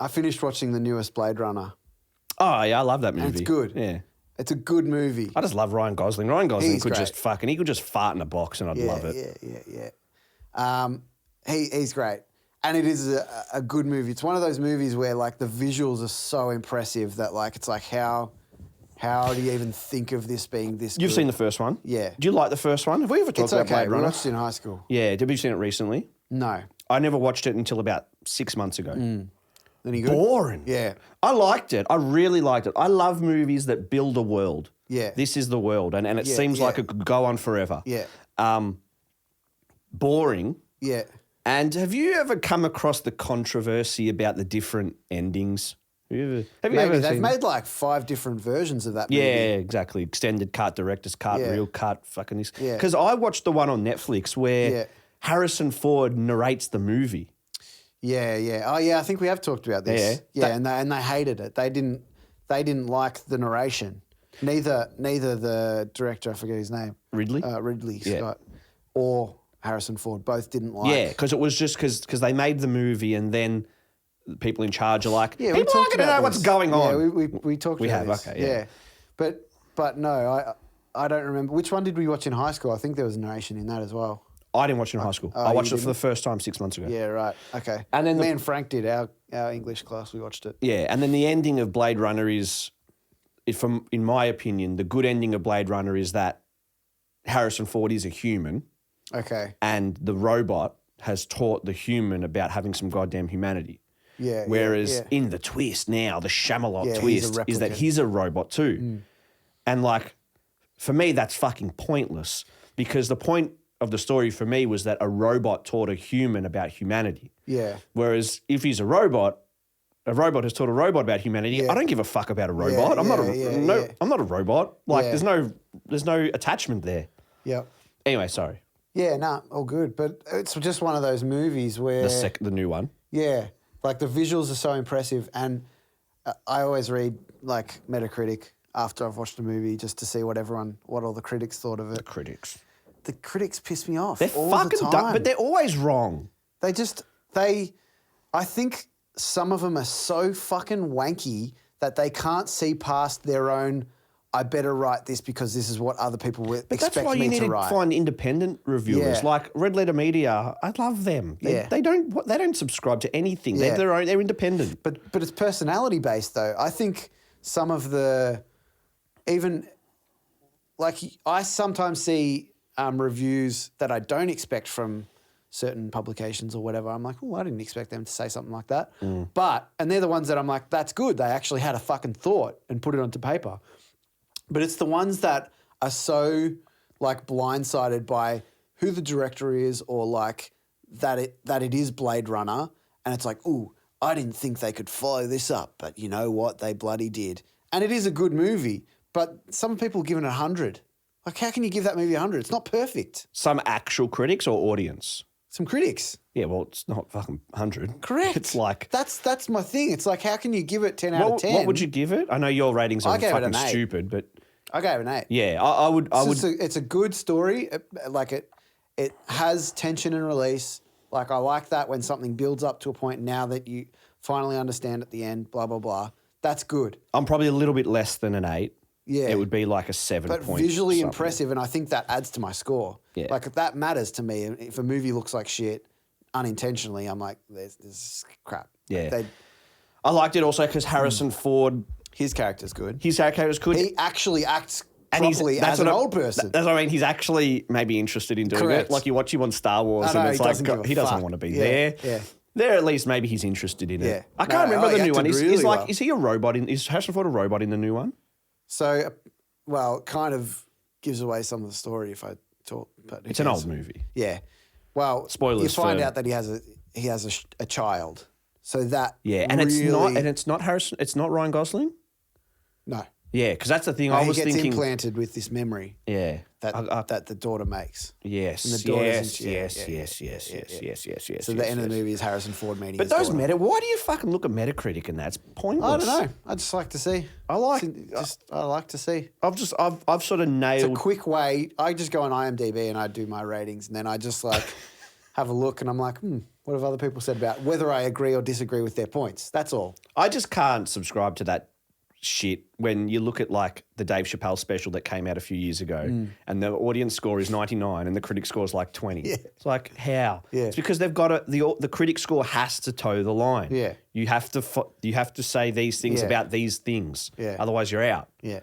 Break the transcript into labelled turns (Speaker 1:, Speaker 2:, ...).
Speaker 1: I finished watching the newest Blade Runner.
Speaker 2: Oh, yeah, I love that movie.
Speaker 1: And it's good.
Speaker 2: Yeah.
Speaker 1: It's a good movie.
Speaker 2: I just love Ryan Gosling. Ryan Gosling
Speaker 1: He's
Speaker 2: could
Speaker 1: great.
Speaker 2: he could just fart in a box and I'd love it.
Speaker 1: Yeah. He's great. And it is a good movie. It's one of those movies where like the visuals are so impressive that like it's like how do you even think of this being this
Speaker 2: You've
Speaker 1: good?
Speaker 2: seen the first one?
Speaker 1: Yeah.
Speaker 2: Do you like the first one? Have we ever talked
Speaker 1: It's
Speaker 2: about
Speaker 1: okay.
Speaker 2: Blade
Speaker 1: We
Speaker 2: Runner?
Speaker 1: watched it in high school.
Speaker 2: Yeah. Have you seen it recently?
Speaker 1: No.
Speaker 2: I never watched it until about 6 months ago.
Speaker 1: Any good?
Speaker 2: Boring.
Speaker 1: Yeah.
Speaker 2: I liked it. I really liked it. I love movies that build a world.
Speaker 1: Yeah.
Speaker 2: This is the world. And it seems like it could go on forever.
Speaker 1: Yeah.
Speaker 2: Boring.
Speaker 1: Yeah.
Speaker 2: And have you ever come across the controversy about the different endings? Have you
Speaker 1: Maybe
Speaker 2: ever
Speaker 1: they've
Speaker 2: seen
Speaker 1: made like 5 different versions of that movie.
Speaker 2: Yeah, exactly. Extended cut, director's cut,
Speaker 1: Yeah.
Speaker 2: real cut, fucking this.
Speaker 1: Yeah.
Speaker 2: Because I watched the one on Netflix where Harrison Ford narrates the movie.
Speaker 1: Yeah. Oh, yeah. I think we have talked about this.
Speaker 2: Yeah.
Speaker 1: And they hated it. They didn't like the narration. Neither the director, I forget his name,
Speaker 2: Ridley
Speaker 1: Scott, or Harrison Ford. Both didn't like.
Speaker 2: Yeah, because it was just because they made the movie and then the people in charge are like,
Speaker 1: Yeah,
Speaker 2: people aren't going to know what's going on.
Speaker 1: Yeah, we talked about this.
Speaker 2: Okay, yeah.
Speaker 1: But no, I don't remember. Which one did we watch in high school? I think there was narration in that as well.
Speaker 2: I didn't watch it in high school. I watched it for the first time 6 months ago.
Speaker 1: Yeah, right. Okay.
Speaker 2: And then
Speaker 1: me and Frank did our English class. We watched it.
Speaker 2: Yeah, and then the ending of Blade Runner is, in my opinion, the good ending of Blade Runner is that Harrison Ford is a human.
Speaker 1: Okay.
Speaker 2: And the robot has taught the human about having some goddamn humanity.
Speaker 1: Yeah.
Speaker 2: Whereas in the twist now, the Shyamalan
Speaker 1: he's a
Speaker 2: twist is that he's a robot too. And like, for me, that's fucking pointless because the point of the story for me was that a robot taught a human about humanity.
Speaker 1: Yeah.
Speaker 2: Whereas if he's a robot has taught a robot about humanity.
Speaker 1: Yeah.
Speaker 2: I don't give a fuck about a robot. I'm not a robot. Like there's no attachment there.
Speaker 1: Yeah.
Speaker 2: Anyway, sorry.
Speaker 1: Yeah, nah, all good. But it's just one of those movies where
Speaker 2: The new one.
Speaker 1: Yeah, like the visuals are so impressive, and I always read like Metacritic after I've watched a movie just to see what all the critics thought of it. The critics piss me off.
Speaker 2: They're
Speaker 1: all
Speaker 2: fucking
Speaker 1: the time.
Speaker 2: dumb, but they're always wrong.
Speaker 1: I think some of them are so fucking wanky that they can't see past their own. I better write this because this is what other people would expect me to write.
Speaker 2: That's why you need to find independent reviewers like Red Letter Media. I love them. They don't subscribe to anything.
Speaker 1: Yeah.
Speaker 2: They're independent.
Speaker 1: But it's personality based though. I think some of the I sometimes see reviews that I don't expect from certain publications or whatever. I'm like, I didn't expect them to say something like that. And they're the ones that I'm like, that's good. They actually had a fucking thought and put it onto paper. But it's the ones that are so like blindsided by who the director is or like that it is Blade Runner, and it's like, ooh, I didn't think they could follow this up, but you know what? They bloody did. And it is a good movie, but some people give it 100. Like, how can you give that movie 100? It's not perfect.
Speaker 2: Some actual critics or audience?
Speaker 1: Some critics.
Speaker 2: Yeah, well, it's not fucking 100.
Speaker 1: Correct.
Speaker 2: It's like...
Speaker 1: That's my thing. It's like, how can you give it 10 out of 10?
Speaker 2: What would you give it? I know your ratings are fucking
Speaker 1: an 8.
Speaker 2: stupid, but...
Speaker 1: I gave it an 8.
Speaker 2: Yeah, I would...
Speaker 1: It's a good story. It has tension and release. Like, I like that when something builds up to a point now that you finally understand at the end, blah, blah, blah. That's good.
Speaker 2: I'm probably a little bit less than an 8.
Speaker 1: Yeah.
Speaker 2: It would be like a 7
Speaker 1: But
Speaker 2: point
Speaker 1: visually
Speaker 2: something.
Speaker 1: impressive, and I think that adds to my score.
Speaker 2: Yeah.
Speaker 1: Like, that matters to me. If a movie looks like shit unintentionally, I'm like, there's crap.
Speaker 2: Yeah. I liked it also because Harrison Ford...
Speaker 1: His character's good.
Speaker 2: His character's good.
Speaker 1: He actually acts properly as an old person.
Speaker 2: That's what I mean. He's actually maybe interested in doing
Speaker 1: Correct.
Speaker 2: it. Like you watch him on Star Wars
Speaker 1: I know,
Speaker 2: and it's
Speaker 1: he
Speaker 2: like,
Speaker 1: doesn't give a
Speaker 2: he doesn't
Speaker 1: fuck.
Speaker 2: want to be
Speaker 1: Yeah,
Speaker 2: there.
Speaker 1: yeah.
Speaker 2: There at least maybe he's interested in it.
Speaker 1: Yeah.
Speaker 2: I can't remember
Speaker 1: he
Speaker 2: the new one.
Speaker 1: acted really well.
Speaker 2: Is he a robot is Harrison Ford a robot in the new one?
Speaker 1: So, well, it kind of gives away some of the story if I talk. But
Speaker 2: It's an old movie.
Speaker 1: Yeah. Well,
Speaker 2: Spoilers
Speaker 1: you find
Speaker 2: for-
Speaker 1: out that he has a child. So that
Speaker 2: And
Speaker 1: really,
Speaker 2: it's not Harrison. It's not Ryan Gosling.
Speaker 1: No.
Speaker 2: Yeah, because that's the thing. I was
Speaker 1: he gets
Speaker 2: thinking.
Speaker 1: implanted with this memory.
Speaker 2: Yeah.
Speaker 1: That the daughter makes.
Speaker 2: Yes.
Speaker 1: And the daughter's
Speaker 2: Yes.
Speaker 1: So the end of the movie is Harrison Ford meeting
Speaker 2: But
Speaker 1: his
Speaker 2: those
Speaker 1: daughter.
Speaker 2: why do you fucking look at Metacritic and that's pointless?
Speaker 1: I don't know. I just like to see. I like to see.
Speaker 2: I've sort of nailed.
Speaker 1: It's a quick way. I just go on IMDb and I do my ratings, and then I just like have a look and I'm like, what have other people said about whether I agree or disagree with their points? That's all.
Speaker 2: I just can't subscribe to that shit when you look at like the Dave Chappelle special that came out a few years ago and the audience score is 99 and the critic score is like 20.
Speaker 1: Yeah.
Speaker 2: It's like, how?
Speaker 1: Yeah.
Speaker 2: It's because they've got the critic score has to toe the line.
Speaker 1: Yeah.
Speaker 2: You have to say these things
Speaker 1: Yeah.
Speaker 2: about these things.
Speaker 1: Yeah.
Speaker 2: Otherwise you're out.
Speaker 1: Yeah.